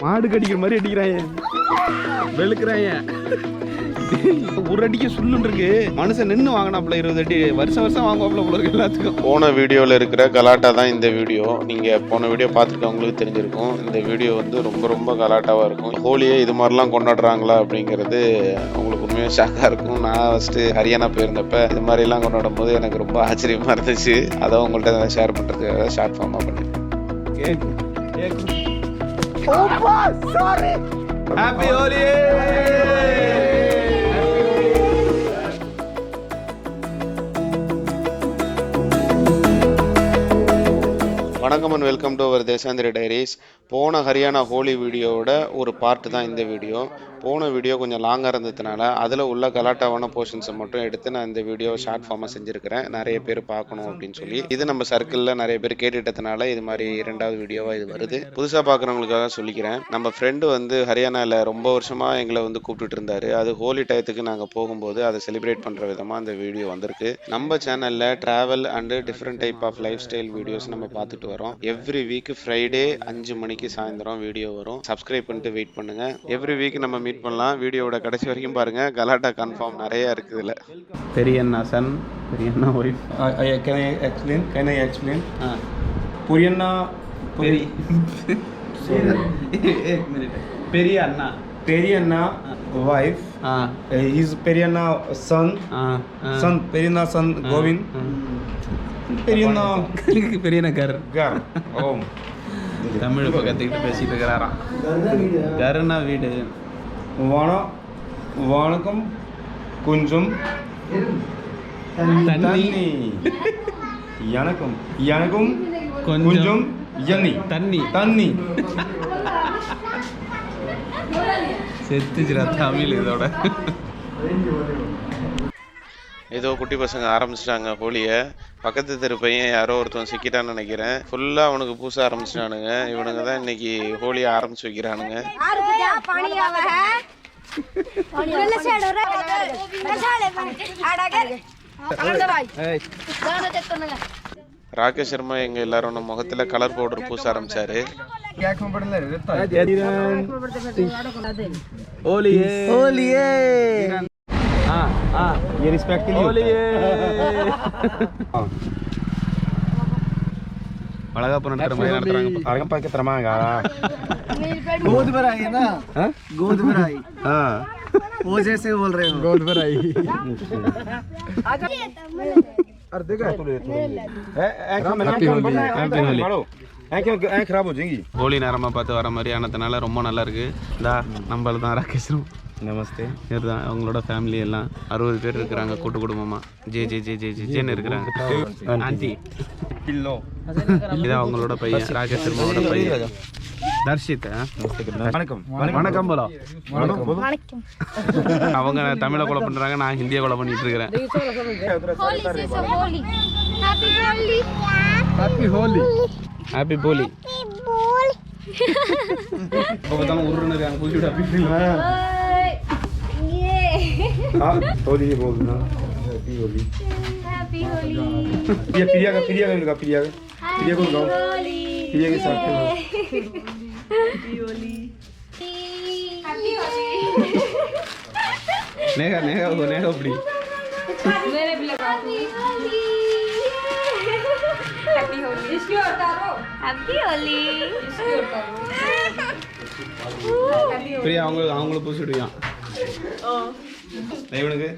மாடு கடிக்கிற மாதிரி அடிக்கிறாங்க, வெளுக்கிறாங்க. ஒரு அடிக்க சுல்லுன்னு இருக்கு. மனுஷன் நின்று வாங்கினாப்புல 20 அடி, வருஷம் வாங்குவாப்புல போல இருக்கு எல்லாத்துக்கும். போன வீடியோவில் இருக்கிற கலாட்டா தான் இந்த வீடியோ. நீங்கள் போன வீடியோ பார்த்துருக்கவங்களுக்கு தெரிஞ்சிருக்கும். இந்த வீடியோ வந்து ரொம்ப கலாட்டாவாக இருக்கும். ஹோலியே இது மாதிரிலாம் கொண்டாடுறாங்களா அப்படிங்கிறது உங்களுக்கு உண்மையாக ஷாக்காக இருக்கும். நான் ஃபஸ்ட்டு ஹரியானா போயிருந்தப்ப இது மாதிரிலாம் கொண்டாடும் போது எனக்கு ரொம்ப ஆச்சரியமாக இருந்துச்சு. அதை உங்கள்கிட்ட ஷேர் பண்ணுறதுக்காக ஷார்ட் ஃபார்மாக பண்ணியிருக்கேன். ஹாப்பி ஹோலி! வணக்கம் and welcome to our Desanthiri diaries. போன ஹரியானா ஹோலி வீடியோவோட ஒரு பார்ட் தான் இந்த வீடியோ. போன வீடியோ கொஞ்சம் லாங்காக இருந்ததுனால அதில் உள்ள கலாட்டாவான போர்ஷன்ஸை மட்டும் எடுத்து நான் இந்த வீடியோ ஷார்ட் ஃபார்மாக செஞ்சுருக்கிறேன், நிறைய பேர் பார்க்கணும் அப்படின்னு சொல்லி. இது நம்ம சர்க்கிளில் நிறைய பேர் கேட்டுட்டதுனால இது மாதிரி 2வது வீடியோவாக இது வருது. புதுசாக பார்க்குறவங்களுக்காக சொல்லிக்கிறேன். நம்ம ஃப்ரெண்டு வந்து ஹரியானாவில் ரொம்ப வருஷமாக எங்களை வந்து கூப்பிட்டுட்டு இருந்தார். அது ஹோலி டயத்துக்கு நாங்கள் போகும்போது அதை செலிப்ரேட் பண்ணுற விதமாக அந்த வீடியோ வந்திருக்கு. நம்ம சேனலில் travel and different type of lifestyle videos நம்ம பார்த்துட்டு வரோம். எவ்ரி வீக் ஃப்ரைடே 5 மணிக்கு சாயந்தரம் வீடியோ வரும். சப்ஸ்கிரைப் பண்ணிட்டு வெயிட் பண்ணுங்க. எவ்ரி வீக் நம்ம மீட் பண்ணலாம். வீடியோவோட கடைசி வரைக்கும் பாருங்க. கலாட்டா கன்ஃபார்ம் நிறைய இருக்குது இல்ல. பெரியண்ணா சன், பெரியண்ணா wife. Can I explain? Puryanna Periyanna wife. His Periyanna son. Periyanna son Govind. Periyanna girl. Oh. Tamil இப்போ கற்றுக்கிட்டு பேசிட்டு இருக்கிறாராம். கருணா வீடு. வணக்கம் கொஞ்சம் தண்ணி. எனக்கும் கொஞ்சம் தண்ணி. செத்துச்சுரா தமிழ் இதோட. ஏதோ குட்டி பசங்க ஆரம்பிச்சிட்டாங்க ஹோலியை. பக்கத்து தெரு பையன் யாரோ ஒருத்தன் சிக்கிட்டான்னு நினைக்கிறேன். ஃபுல்லாக அவனுக்கு பூச ஆரம்பிச்சிட்டானுங்க. இவனுங்க தான் இன்னைக்கு ஹோலியை ஆரம்பிச்சு வைக்கிறானுங்க. ராகேஷ் சர்மா எங்க எல்லாரும் நம்ம முகத்துல கலர் பவுடர் பூச ஆரம்பிச்சாரு. ये रिस्पेक्ट के लिए அழகா நடத்துற மாதிரி நடத்துறாங்க. अरगम पाके तरमागा गोद भराई ना, गोद भराई. वो जैसे बोल रहे हो गोद भराई. खराब हो जाएगी. ஹோலி நேரமா பார்த்து வர மாதிரி ஆனதுனால ரொம்ப நல்லா இருக்கு. நம்மள தான் ராகேஷ். நமஸ்தே. இதுதான் அவங்களோட ஃபேமிலி எல்லாம் 60 பேர் இருக்கிறாங்க கூட்டு குடும்பமா. ஜேன்னு இருக்கிறாங்க. Aunty pillow. இதான் அவங்களோட பையன், ராகேஷ் சர்மாவோட பையன் தர்ஷித். வணக்கம் போலோ. அவங்க தமிழை கொலை பண்றாங்க, நான் ஹிந்தியை கொலை பண்ணிட்டு இருக்கிறேன். ஹாப்பி ஹோலி. இப்போ தான் உருன்னு இருக்காங்க. புதுசு ஹாப்பி होली बोलना. हैप्पी होली. हैप्पी होली. प्रिया को गाओ. प्रिया के साथ हैप्पी होली. नेहा अपनी मेरे भी लगा हैप्पी होली. इसकी उतारो. हैप्पी होली. इसकी उतारो. प्रिया அவங்கள பூசிடுவியா? இவனுக்கு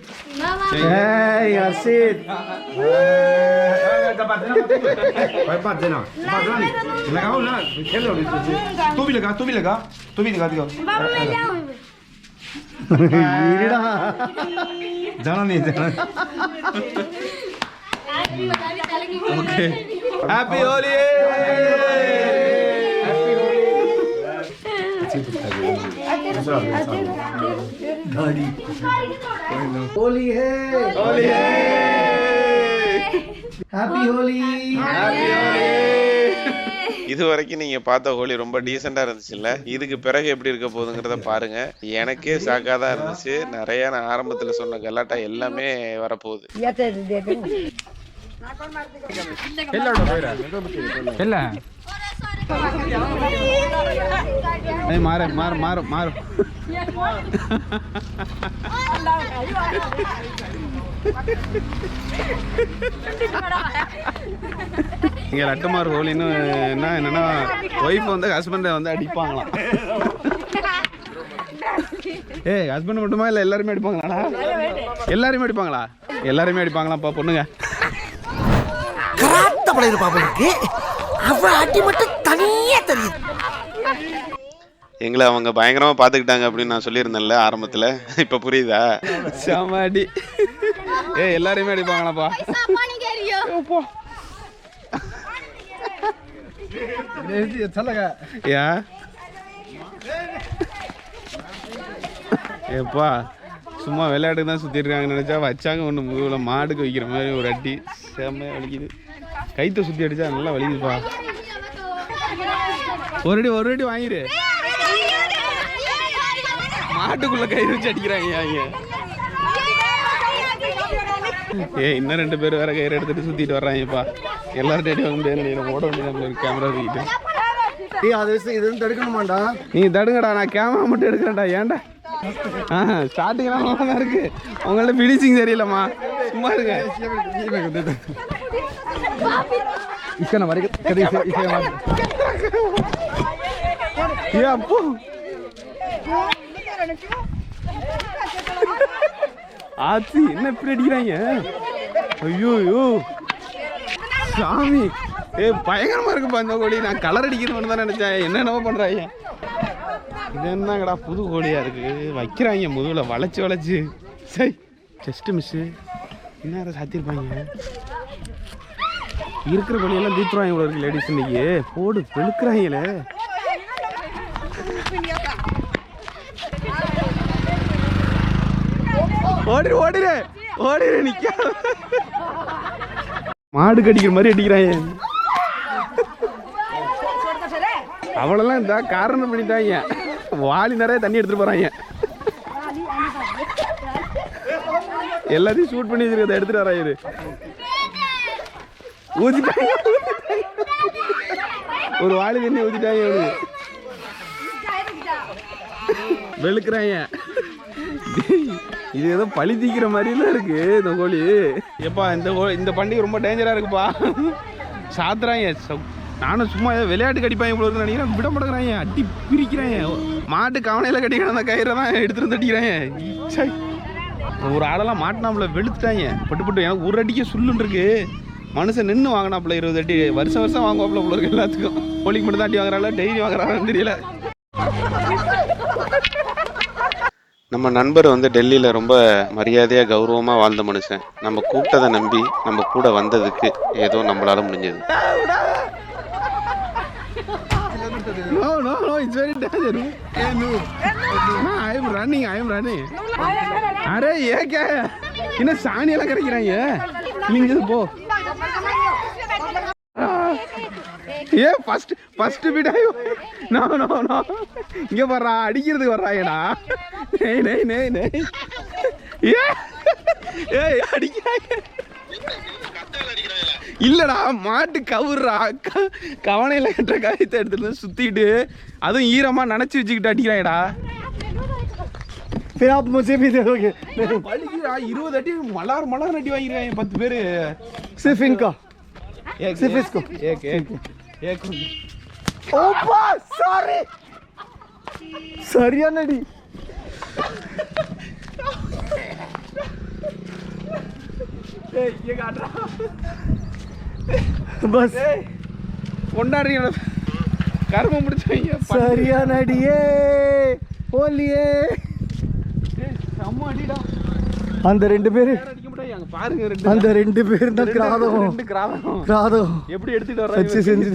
Hey Arshid. Pat देना. लगाओ ना. खेलो. तू भी लगा दिखाओ. जाना नहीं. ओके. हैप्पी होली. होली है, हैप्पी होली. இது வரைக்கும் நீங்க பார்த்த ஹோலி ரொம்ப டீசெண்டா இருந்துச்சுல்ல. இதுக்கு பிறகு எப்படி இருக்க போகுதுங்கிறத பாருங்க. எனக்கே ஷாக்கா தான் இருந்துச்சு. நிறைய நான் ஆரம்பத்துல சொன்ன கலாட்டா எல்லாமே வரப்போகுது. नहीं मारे मार मार मार இங்கே லட்டுமார் ஹோலின்னு என்னன்னா ஒய்ஃப் வந்து ஹஸ்பண்டை வந்து அடிப்பாங்களாம். ஏய் ஹஸ்பண்ட் மட்டுமா இல்லை எல்லாருமே அடிப்பாங்களாடா? எல்லாருமே அடிப்பாங்களா? எல்லாருமே அடிப்பாங்களாப்பா பொண்ணுங்க. எங்களை அவங்க பயங்கரமா பாத்துக்கிட்டாங்க அப்படின்னு நான் சொல்லியிருந்தேன்ல ஆரம்பத்துல. இப்ப புரியுதா? சாமாடி. ஏய் எல்லாருமே அடிப்பாங்களாப்பா. ஏப்பா சும்மா விளையாட்டுக்கு தான் சுத்திட்டு இருக்காங்க நினைச்சா வச்சாங்க ஒன்று முதுகுல மாடுக்கு வைக்கிற மாதிரி ஒரு அடி செம்மையா வலிக்குது. கைத்தை சுத்தி அடிச்சா நல்லா வலிக்குதுப்பா. ஒரு அடி வாங்கிரு. மாட்டுக்குள்ள கை வச்சு அடிக்கிறாங்க அவங்க. இன்னும் 2 பேர் வேற கயிறு எடுத்துட்டு சுத்திட்டு வர்றாங்கப்பா. எல்லாரும் அடி வாங்க முடியாது. ஓட வேண்டியது கேமரா தூக்கிட்டு. இது தடுக்கணுமாண்டா? நீ தடுங்கடா, நான் கேமரா மட்டும் எடுக்கிறேன்டா. ஏன்டா ஸ்டார்டிங்லாம் நல்லா தான் இருக்கு. உங்கள்ட்ட ஃபினிஷிங் சரியில்லைம்மா. சும்மா இருங்க. அப்போ ஆச்சி என்ன இப்படி அடிக்கிறாங்க? ஐயோ சாமி. பயங்கரமா இருக்குப்பா இந்த கோழி. நான் கலர் அடிக்கணும்னு தான் நினைச்சேன். என்னென்னவோ பண்றாங்க. இது என்னங்கடா புது கோழியா இருக்கு. வைக்கிறாங்க முதுகுல வளைச்சு சரி ஜஸ்ட் மிஸ்ஸு. என்ன சாத்திருப்பாங்க. இருக்கிற கோழியெல்லாம் தீத்துருவாங்க இவ்வளோ இருக்கு லேடிஸ். இன்னைக்கு போடு வெளுக்குறாங்களே. ஓடிடு நிக்க. மாடு கடிக்கிற மாதிரி அடிக்கிறாங்க. அவளெல்லாம் இந்த காரணம் பண்ணிட்டாங்க. வாளி நிறைய தண்ணி எடுத்துட்டு போறாங்க. எல்லாத்தையும் ஷூட் பண்ணி வச்சிருக்கத எடுத்துட்டு வராரு. ஊதிட்டாங்க. ஒரு வாளி தண்ணி ஊதிட்டாங்க. வெளுக்குறாங்க. இது ஏதோ பழி தீக்கிற மாதிரிலாம் இருக்கு இந்த கோழி. எப்பா இந்த பண்டிகை ரொம்ப டேஞ்சரா இருக்குப்பா. சாத்துறாங்க. நானும் சும்மா ஏதோ விளையாட்டு கடிப்பாங்க இவ்வளோ இருக்குன்னு நினைக்கிறேன். விட மாட்டேங்கிறாங்க. அடி பிரிக்கிறாங்க. மாட்டு கவனையில் கட்டிக்கிற அந்த கயிறை தான் எடுத்துட்டு தட்டிக்கிறாங்க. ஒரு ஆளெல்லாம் மாட்டினாப்புல வெளுத்துட்டாங்க. பட்டு எனக்கு ஒரு அடிக்க சுல்லுன்னு இருக்கு. மனுஷன் நின்று வாங்கினாப்புல 20 அடி. வருஷம் வாங்குவாப்புல போல இருக்கு எல்லாத்துக்கும். கோழிக்கு மட்டும் தான் அடி வாங்குறாள், டெய்லி வாங்குறாங்கன்னு தெரியல. நம்ம நண்பர் வந்து டெல்லியில் ரொம்ப மரியாதையாக கௌரவமாக வாழ்ந்த மனுஷன். நம்ம கூப்பிட்டதை நம்பி நம்ம கூட வந்ததுக்கு ஏதோ நம்மளால முடிஞ்சது. No, it's very dangerous. Hey, no. I am running. அரே ஏக்கே என்ன சாணியெல்லாம் கரைக்கிறாங்க. நீங்க போ. ஏ ஃபர்ஸ்ட் பீட் ஆயோ. நோ இங்க வர்றா அடிக்கிறதுக்கு வர்றாயடா. நெய் ஏய் அடிக்கிறாங்க. இல்லடா மாட்டு கவுறா. கவனையில கட்டுற காயத்தை எடுத்துட்டு சுத்திட்டு அதுவும் ஈரமா நினைச்சு வச்சுக்கிட்டு அடிக்கிறாயடா. फिर आप मुझे भी दे दोगे? 20 अटी मलार अटी वांगिरांगे 10 பேரு. सिर्फ इनका सिर्फ इसको एक ओपा सॉरी सरिया नडी ये काट रहा बस கொண்டாடுறீங்க. கர்மம் முடிச்சவங்க सरिया नडिये போலியே. அம்மா அடிடா. அந்த 2 பேர் அடிக்க மாட்டாங்க. அங்க பாருங்க அந்த 2 பேர் தான் கிராதம் எப்படி எடுத்துட்டு வர்றாங்க. வச்சு செஞ்சு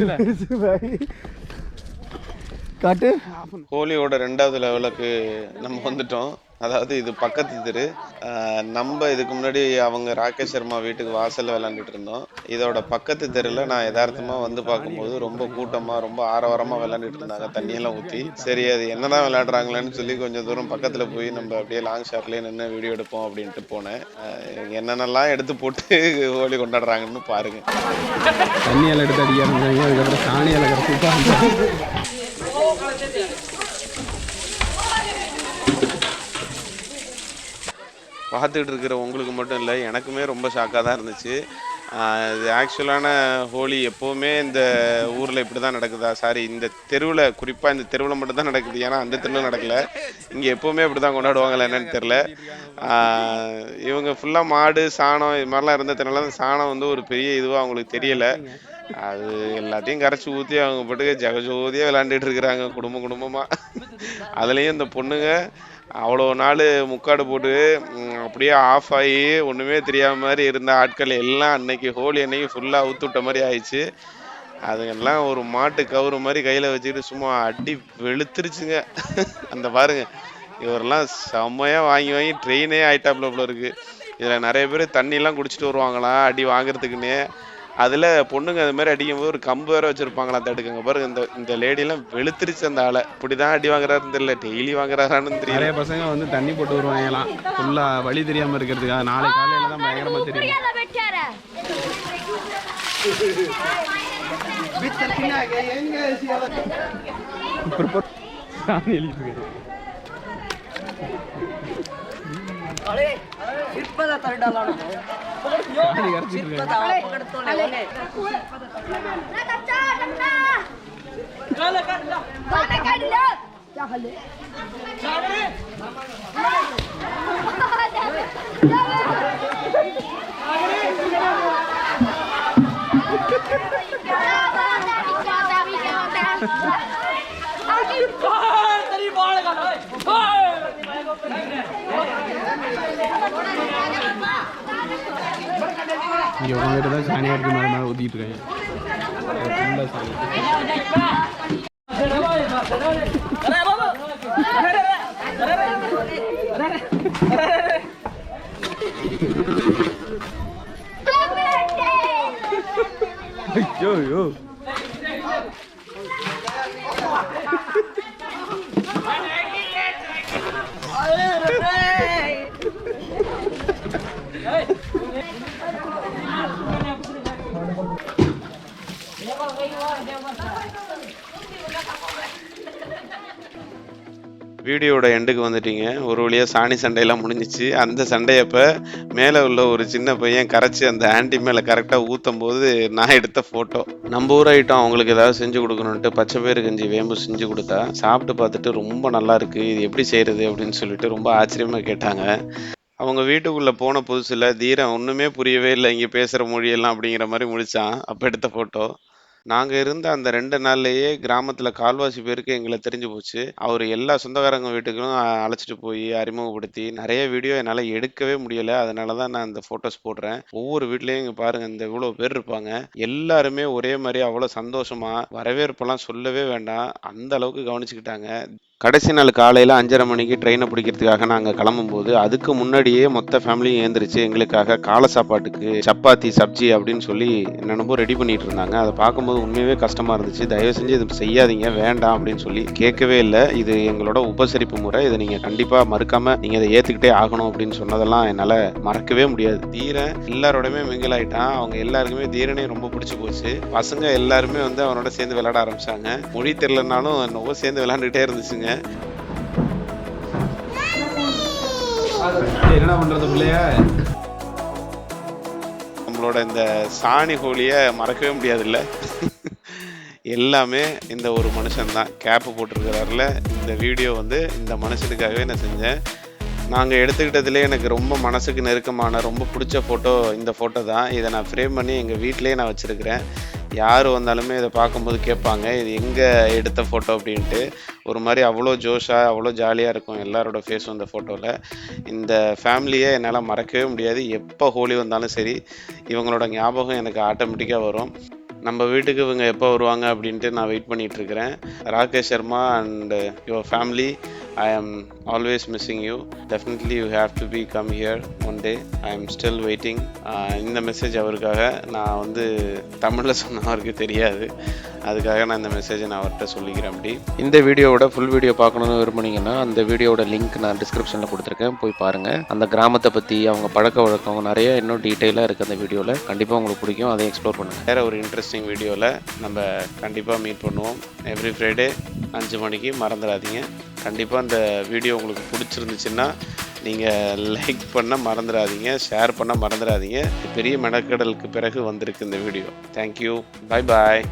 காட்டு. ஹோலியோட 2வது லெவலுக்கு நம்ம வந்துட்டோம். அதாவது இது பக்கத்து தெரு. நம்ம இதுக்கு முன்னாடி அவங்க ராகேஷ் சர்மா வீட்டுக்கு வாசல்ல விளையாண்டுட்டு இருந்தோம். இதோட பக்கத்து தெருல நான் யதார்த்தமா வந்து பார்க்கும்போது ரொம்ப கூட்டமா ரொம்ப ஆரவாரமா விளையாண்டுட்டு இருந்தாங்க தண்ணியெல்லாம் ஊற்றி. சரி அது என்னதான் விளையாடுறாங்களேன்னு சொல்லி கொஞ்சம் தூரம் பக்கத்தில் போய் நம்ம அப்படியே லாங் ஷாட்லேயே நின்று வீடியோ எடுப்போம் அப்படின்ட்டு போனேன். என்னென்னலாம் எடுத்து போட்டு ஹோலி கொண்டாடுறாங்கன்னு பாருங்க. தண்ணியெல்லாம் எடுத்து அடிக்க ஆரம்பிச்சாங்க. அதுக்கப்புறம் சாணியெல்லாம் கரைச்சி பார்த்துக்கிட்டு இருக்கிற உங்களுக்கு மட்டும் இல்லை, எனக்குமே ரொம்ப ஷாக்காக தான் இருந்துச்சு. இது ஆக்சுவலான ஹோலி எப்போவுமே இந்த ஊரில் இப்படி தான் நடக்குதா? சாரி, இந்த தெருவில், குறிப்பாக இந்த தெருவில் மட்டும் தான் நடக்குது. ஏன்னா அந்த தெருவில் நடக்கலை. இங்கே எப்போவுமே இப்படி தான் கொண்டாடுவாங்களா என்னன்னு தெரில. இவங்க ஃபுல்லாக மாடு சாணம் இது மாதிரிலாம் இருந்ததுனால அந்த சாணம் வந்து ஒரு பெரிய இதுவாக அவங்களுக்கு தெரியலை. அது எல்லாத்தையும் கரைச்சி ஊற்றி அவங்க பாட்டுக்கு ஜெகஜோதியாக விளையாண்டுட்டு இருக்கிறாங்க குடும்பமாக. அதுலேயும் இந்த பொண்ணுங்க அவ்வளோ நாள் முக்காடு போட்டு அப்படியே ஆஃப் ஆகி ஒன்றுமே தெரியாத மாதிரி இருந்த ஆட்கள் எல்லாம் அன்னைக்கு ஹோலி அன்னைக்கு ஃபுல்லாக ஊத்துவிட்ட மாதிரி ஆயிடுச்சு. அதுங்கெல்லாம் ஒரு மாட்டு கவுறு மாதிரி கையில் வச்சுக்கிட்டு சும்மா அடி வெளுத்துருச்சுங்க. அந்த பாருங்க, இவரெல்லாம் செம்மையாக வாங்கி ட்ரெயினே ஆயிட்டாப்புல போல இருக்குது. இதில் நிறைய பேர் தண்ணிலாம் குடிச்சிட்டு வருவாங்களாம் அடி வாங்குறதுக்குன்னே. அதில் பொண்ணுங்க அது மாதிரி அடிக்கும்போது ஒரு கம்பு வேற வச்சுருப்பாங்களாம் தடுக்குங்க. பாருங்க, இந்த லேடியெல்லாம் வெளுத்துருச்சு அந்த ஆளை. இப்படி தான் அடி வாங்குறாருன்னு தெரியல, டெய்லி வாங்குறாரான்னு தெரியல. நிறைய பசங்க வந்து தண்ணி போட்டு வருவாங்கலாம் ஃபுல்லாக வழி தெரியாமல் இருக்கிறதுக்காக. நாளை காலையில் தான் பயங்கரமாக தெரியும். சாணி எழுதிட்டு இங்கே உங்ககிட்ட தான் சாணியாக இருக்கு மேலே மேலே ஊற்றிட்டு இருக்காங்க. ஃபுல்லாக சாணி. ஐயோ வீடியோட எண்டுக்கு வந்துட்டீங்க. ஒரு வழியாக சாணி சண்டையெல்லாம் முடிஞ்சிச்சு. அந்த சண்டையப்போ மேலே உள்ள ஒரு சின்ன பையன் கரைச்சி அந்த ஆண்டி மேலே கரெக்டாக ஊற்றும் போது நான் எடுத்த ஃபோட்டோ. நம்ம ஊர் ஐட்டம் அவங்களுக்கு ஏதாவது செஞ்சு கொடுக்கணுன்ட்டு பச்சை பயிறு கஞ்சி வேம்பு செஞ்சு கொடுத்தா சாப்பிட்டு பார்த்துட்டு ரொம்ப நல்லா இருக்குது, இது எப்படி செய்கிறது அப்படின்னு சொல்லிட்டு ரொம்ப ஆச்சரியமாக கேட்டாங்க. அவங்க வீட்டுக்குள்ளே போன புதுசில் தீரன் ஒன்றுமே புரியவே இல்லை, இங்கே பேசுகிற மொழியெல்லாம் அப்படிங்கிற மாதிரி முடித்தான். அப்போ எடுத்த ஃபோட்டோ. நாங்கள் இருந்த அந்த 2 நாள்லேயே கிராமத்தில் கால்வாசி பேருக்கு எங்களை தெரிஞ்சு போச்சு. அவர் எல்லா சொந்தக்காரங்க வீட்டுக்கும் அழைச்சிட்டு போய் அறிமுகப்படுத்தி நிறைய வீடியோ என்னால் எடுக்கவே முடியலை. அதனால தான் நான் இந்த ஃபோட்டோஸ் போடுறேன். ஒவ்வொரு வீட்லேயும் இங்கே பாருங்கள், இந்த இவ்வளோ பேர் இருப்பாங்க. எல்லாருமே ஒரே மாதிரி அவ்வளோ சந்தோஷமாக வரவேற்பெல்லாம் சொல்லவே வேண்டாம், அந்த அளவுக்கு கவனிச்சுக்கிட்டாங்க. கடைசி நாள் காலையில் 5:30 மணிக்கு ட்ரெயினை பிடிக்கிறதுக்காக நாங்கள் கிளம்பும்போது அதுக்கு முன்னாடியே மொத்த ஃபேமிலியும் ஏந்திரிச்சு எங்களுக்காக காலை சாப்பாட்டுக்கு சப்பாத்தி சப்ஜி அப்படின்னு சொல்லி என்னென்னமோ ரெடி பண்ணிட்டு இருந்தாங்க. அதை பார்க்கும்போது உண்மையாகவே கஷ்டமாக இருந்துச்சு. தயவு செஞ்சு இது செய்யாதீங்க, வேண்டாம் அப்படின்னு சொல்லி கேட்கவே இல்லை. இது எங்களோட உபசரிப்பு முறை, இதை நீங்கள் கண்டிப்பாக மறுக்காமல் நீங்கள் இதை ஏற்றுக்கிட்டே ஆகணும் அப்படின்னு சொன்னதெல்லாம் என்னால் மறக்கவே முடியாது. தீரன் எல்லாரோடையுமே மிங்கிள் ஆகிட்டான். அவங்க எல்லாருக்குமே தீரனே ரொம்ப பிடிச்சி போச்சு. பசங்க எல்லாருமே வந்து அவனோட சேர்ந்து விளையாட ஆரம்பிச்சாங்க. மொழி தெரிலனாலும் என்னவோ சேர்ந்து விளையாண்டுக்கிட்டே இருந்துச்சுங்க. என்ன பண்றது பிள்ளைய? நம்மளோட இந்த சாணி ஹோலியை மறக்கவே முடியாதுல்ல. எல்லாமே இந்த ஒரு மனுஷன்தான் கேப்பு போட்டிருக்கிறாருல. இந்த வீடியோ வந்து இந்த மனுஷனுக்காகவே நான் செஞ்சேன். நாங்கள் எடுத்துக்கிட்டதுலேயே எனக்கு ரொம்ப மனசுக்கு நெருக்கமான ரொம்ப பிடிச்ச ஃபோட்டோ இந்த ஃபோட்டோ தான். இதை நான் ஃப்ரேம் பண்ணி எங்கள் வீட்டிலே நான் வச்சுருக்கிறேன். யார் வந்தாலுமே இதை பார்க்கும்போது கேட்பாங்க இது எங்கே எடுத்த ஃபோட்டோ அப்படின்ட்டு. ஒரு மாதிரி அவ்வளோ ஜோஷாக அவ்வளோ ஜாலியாக இருக்கும் எல்லாரோட ஃபேஸும் இந்த ஃபோட்டோவில். இந்த ஃபேமிலியை என்னால் மறக்கவே முடியாது. எப்போ ஹோலி வந்தாலும் சரி இவங்களோட ஞாபகம் எனக்கு ஆட்டோமேட்டிக்காக வரும். நம்ம வீட்டுக்கு இவங்க எப்போ வருவாங்க அப்படின்ட்டு நான் வெயிட் பண்ணிட்டு இருக்கிறேன். Rakesh Sharma and your family, I am always missing you. Definitely you have to be come here one day. I am still waiting. இந்த மெசேஜ் அவருக்காக. நான் வந்து தமிழில் சொன்ன அவருக்கு தெரியாது, அதுக்காக நான் இந்த மெசேஜை நான் அவர்கிட்ட சொல்லிக்கிறேன். அப்படி இந்த வீடியோவோட ஃபுல் வீடியோ பார்க்கணுன்னு விரும்புனீங்கன்னா அந்த வீடியோட லிங்க் நான் டிஸ்கிரிப்ஷனில் கொடுத்துருக்கேன், போய் பாருங்கள். அந்த கிராமத்தை பற்றி, அவங்க பழக்க வழக்கம் நிறைய இன்னும் டீட்டெயிலாக இருக்குது அந்த வீடியோவில். கண்டிப்பாக உங்களுக்கு பிடிக்கும், அதை எக்ஸ்ப்ளோர் பண்ணுங்கள். வேறு ஒரு இன்ட்ரெஸ்டிங் வீடியோவில் நம்ம கண்டிப்பாக மீட் பண்ணுவோம். எவ்ரி ஃப்ரைடே 5 மணிக்கு மறந்துடாதீங்க. கண்டிப்பாக இந்த வீடியோ உங்களுக்கு பிடிச்சிருந்துச்சுன்னா நீங்கள் லைக் பண்ண மறந்துடாதீங்க, ஷேர் பண்ண மறந்துடாதீங்க. பெரிய மெனக்கடலுக்கு பிறகு வந்திருக்கு இந்த வீடியோ. Thank you, bye bye.